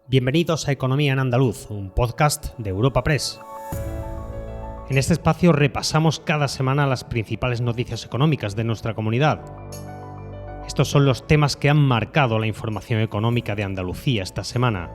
Bienvenidos a Economía en Andaluz, un podcast de Europa Press. En este espacio repasamos cada semana las principales noticias económicas de nuestra comunidad. Estos son los temas que han marcado la información económica de Andalucía esta semana.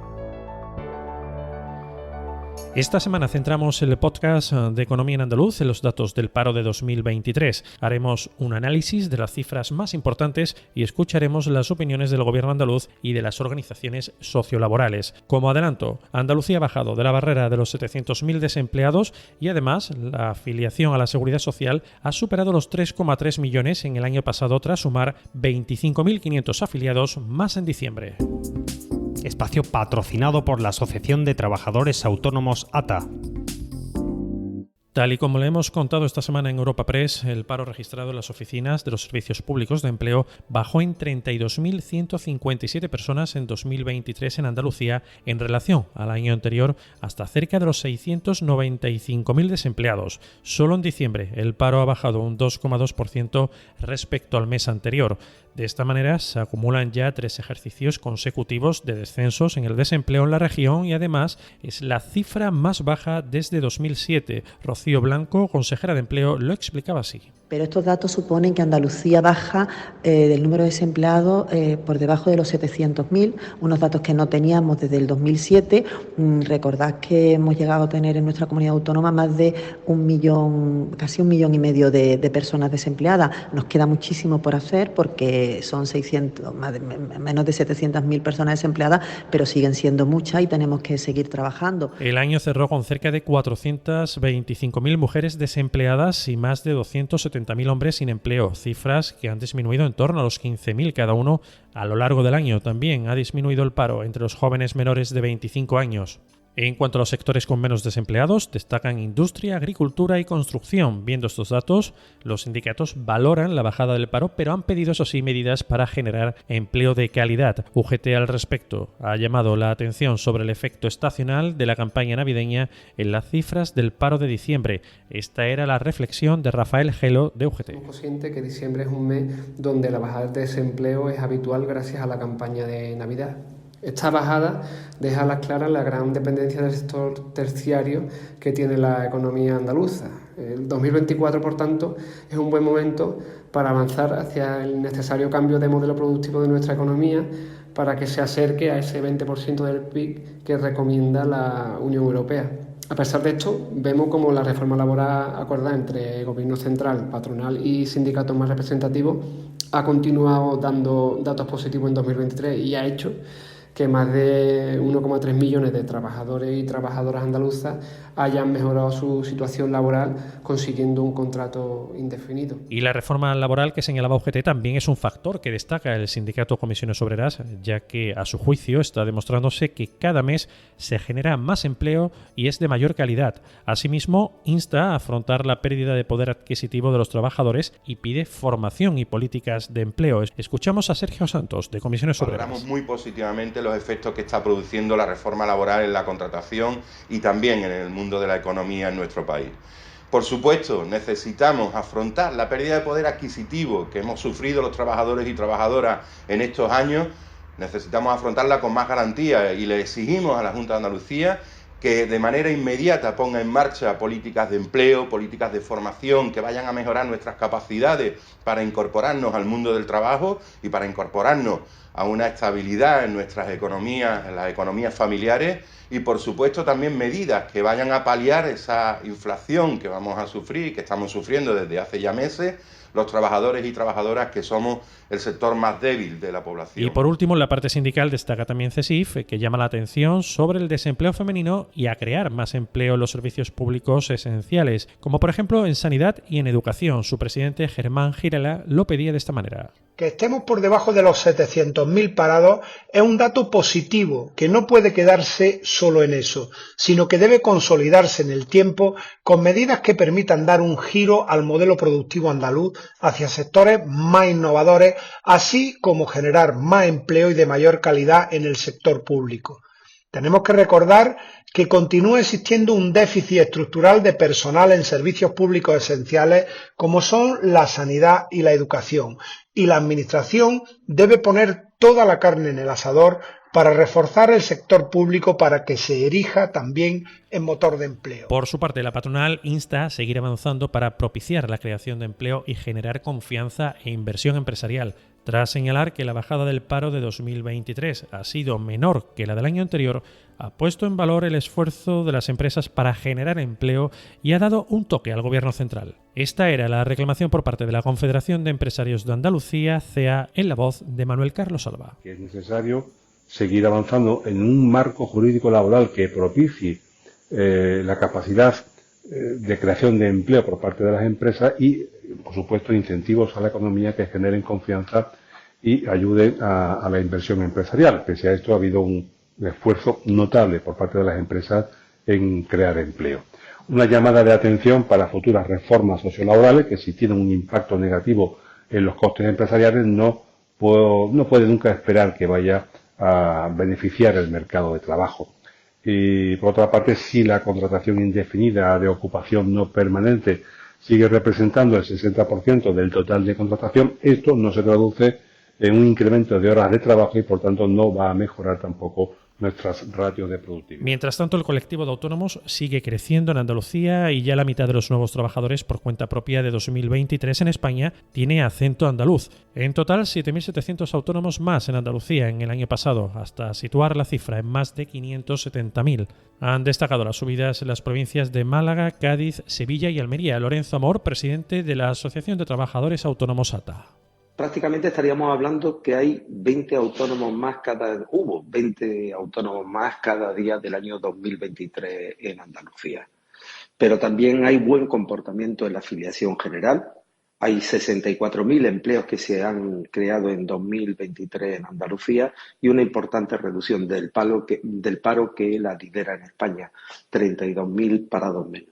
Esta semana centramos el podcast de Economía en Andaluz en los datos del paro de 2023. Haremos un análisis de las cifras más importantes y escucharemos las opiniones del gobierno andaluz y de las organizaciones sociolaborales. Como adelanto, Andalucía ha bajado de la barrera de los 700.000 desempleados y además la afiliación a la Seguridad Social ha superado los 3,3 millones en el año pasado tras sumar 25.500 afiliados más en diciembre. Espacio patrocinado por la Asociación de Trabajadores Autónomos ATA. Tal y como le hemos contado esta semana en Europa Press, el paro registrado en las oficinas de los servicios públicos de empleo bajó en 32.157 personas en 2023 en Andalucía en relación al año anterior hasta cerca de los 695.000 desempleados. Solo en diciembre el paro ha bajado un 2,2% respecto al mes anterior. De esta manera se acumulan ya 3 ejercicios consecutivos de descensos en el desempleo en la región y además es la cifra más baja desde 2007. Rocío Blanco, consejera de Empleo, lo explicaba así. Pero estos datos suponen que Andalucía baja del número de desempleados por debajo de los 700.000, unos datos que no teníamos desde el 2007. Recordad que hemos llegado a tener en nuestra comunidad autónoma más de 1 millón, casi 1,5 millones de personas desempleadas. Nos queda muchísimo por hacer porque son menos de 700.000 personas desempleadas, pero siguen siendo muchas y tenemos que seguir trabajando. El año cerró con cerca de 425.000 mujeres desempleadas y más de 270.000 hombres sin empleo, cifras que han disminuido en torno a los 15.000 cada uno a lo largo del año. También ha disminuido el paro entre los jóvenes menores de 25 años. En cuanto a los sectores con menos desempleados, destacan industria, agricultura y construcción. Viendo estos datos, los sindicatos valoran la bajada del paro, pero han pedido, eso sí, medidas para generar empleo de calidad. UGT al respecto ha llamado la atención sobre el efecto estacional de la campaña navideña en las cifras del paro de diciembre. Esta era la reflexión de Rafael Gelo de UGT. Somos conscientes que diciembre es un mes donde la bajada de desempleo es habitual gracias a la campaña de Navidad. Esta bajada deja a las claras la gran dependencia del sector terciario que tiene la economía andaluza. El 2024, por tanto, es un buen momento para avanzar hacia el necesario cambio de modelo productivo de nuestra economía para que se acerque a ese 20% del PIB que recomienda la Unión Europea. A pesar de esto, vemos como la reforma laboral acordada entre Gobierno central, patronal y sindicatos más representativos ha continuado dando datos positivos en 2023 y ha hecho que más de 1,3 millones de trabajadores y trabajadoras andaluzas hayan mejorado su situación laboral consiguiendo un contrato indefinido. Y la reforma laboral que señalaba UGT también es un factor que destaca el sindicato Comisiones Obreras, ya que a su juicio está demostrándose que cada mes se genera más empleo y es de mayor calidad. Asimismo, insta a afrontar la pérdida de poder adquisitivo de los trabajadores y pide formación y políticas de empleo. Escuchamos a Sergio Santos, de Comisiones Obreras. Valoramos muy positivamente los efectos que está produciendo la reforma laboral en la contratación y también en el mundo de la economía en nuestro país. Por supuesto, necesitamos afrontar la pérdida de poder adquisitivo que hemos sufrido los trabajadores y trabajadoras en estos años. Necesitamos afrontarla con más garantía y le exigimos a la Junta de Andalucía que de manera inmediata ponga en marcha políticas de empleo, políticas de formación que vayan a mejorar nuestras capacidades para incorporarnos al mundo del trabajo y para incorporarnos a una estabilidad en nuestras economías, en las economías familiares y por supuesto también medidas que vayan a paliar esa inflación que vamos a sufrir y que estamos sufriendo desde hace ya meses los trabajadores y trabajadoras que somos el sector más débil de la población. Y por último, la parte sindical destaca también CESIF, que llama la atención sobre el desempleo femenino y a crear más empleo en los servicios públicos esenciales, como por ejemplo en sanidad y en educación. Su presidente Germán Girela lo pedía de esta manera. Que estemos por debajo de los 700.000 parados es un dato positivo que no puede quedarse solo en eso, sino que debe consolidarse en el tiempo con medidas que permitan dar un giro al modelo productivo andaluz hacia sectores más innovadores, así como generar más empleo y de mayor calidad en el sector público. Tenemos que recordar que continúa existiendo un déficit estructural de personal en servicios públicos esenciales como son la sanidad y la educación, y la Administración debe poner toda la carne en el asador para reforzar el sector público para que se erija también en motor de empleo. Por su parte, la patronal insta a seguir avanzando para propiciar la creación de empleo y generar confianza e inversión empresarial, tras señalar que la bajada del paro de 2023 ha sido menor que la del año anterior. Ha puesto en valor el esfuerzo de las empresas para generar empleo y ha dado un toque al Gobierno central. Esta era la reclamación por parte de la Confederación de Empresarios de Andalucía, CEA, en la voz de Manuel Carlos Alba. Que es necesario seguir avanzando en un marco jurídico laboral que propicie la capacidad de creación de empleo por parte de las empresas y, por supuesto, incentivos a la economía que generen confianza y ayuden a la inversión empresarial. Pese a esto, ha habido un esfuerzo notable por parte de las empresas en crear empleo. Una llamada de atención para futuras reformas sociolaborales que, si tienen un impacto negativo en los costes empresariales, no puede nunca esperar que vaya a beneficiar el mercado de trabajo. Y, por otra parte, si la contratación indefinida de ocupación no permanente sigue representando el 60% del total de contratación, esto no se traduce en un incremento de horas de trabajo y, por tanto, no va a mejorar tampoco nuestras ratios de productividad. Mientras tanto, el colectivo de autónomos sigue creciendo en Andalucía y ya la mitad de los nuevos trabajadores por cuenta propia de 2023 en España tiene acento andaluz. En total, 7.700 autónomos más en Andalucía en el año pasado, hasta situar la cifra en más de 570.000. Han destacado las subidas en las provincias de Málaga, Cádiz, Sevilla y Almería. Lorenzo Amor, presidente de la Asociación de Trabajadores Autónomos ATA. Prácticamente estaríamos hablando que hay 20 autónomos más hubo 20 autónomos más cada día del año 2023 en Andalucía. Pero también hay buen comportamiento en la afiliación general. Hay 64.000 empleos que se han creado en 2023 en Andalucía y una importante reducción del paro que la lidera en España, 32.000 parados menos.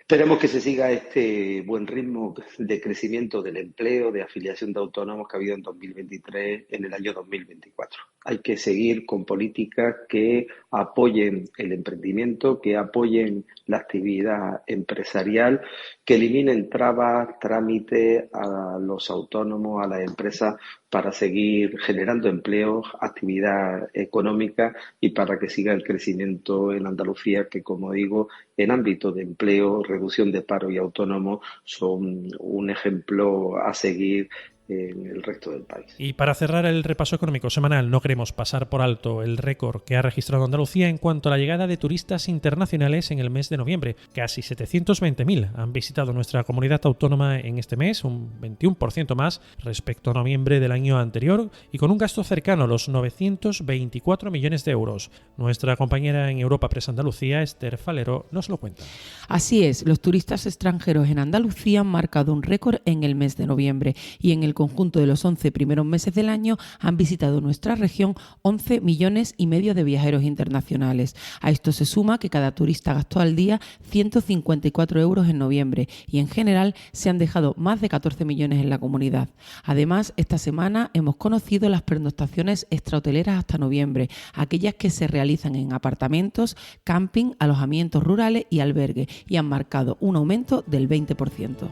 Esperemos que se siga este buen ritmo de crecimiento del empleo, de afiliación de autónomos que ha habido en 2023 en el año 2024. Hay que seguir con políticas que apoyen el emprendimiento, que apoyen la actividad empresarial, que eliminen trabas, trámites a los autónomos, a las empresas, para seguir generando empleos, actividad económica y para que siga el crecimiento en Andalucía, que, como digo, en ámbito de empleo, reducción de paro y autónomos son un ejemplo a seguir en el resto del país. Y para cerrar el repaso económico semanal, no queremos pasar por alto el récord que ha registrado Andalucía en cuanto a la llegada de turistas internacionales en el mes de noviembre. Casi 720.000 han visitado nuestra comunidad autónoma en este mes, un 21% más respecto a noviembre del año anterior y con un gasto cercano a los 924 millones de euros. Nuestra compañera en Europa Press Andalucía, Esther Falero, nos lo cuenta. Así es, los turistas extranjeros en Andalucía han marcado un récord en el mes de noviembre y en el conjunto de los 11 primeros meses del año han visitado nuestra región 11,5 millones de viajeros internacionales. A esto se suma que cada turista gastó al día 154 euros en noviembre y en general se han dejado más de 14 millones en la comunidad. Además, esta semana hemos conocido las pernoctaciones extrahoteleras hasta noviembre, aquellas que se realizan en apartamentos, camping, alojamientos rurales y albergues, y han marcado un aumento del 20%.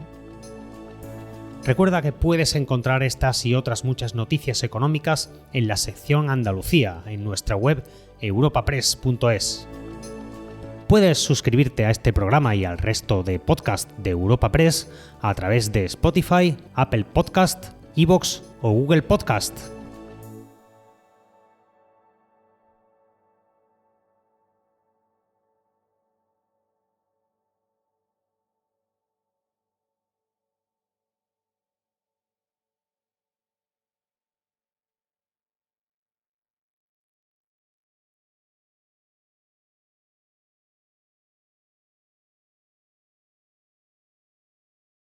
Recuerda que puedes encontrar estas y otras muchas noticias económicas en la sección Andalucía, en nuestra web europapress.es. Puedes suscribirte a este programa y al resto de podcast de Europa Press a través de Spotify, Apple Podcast, iVoox o Google Podcast.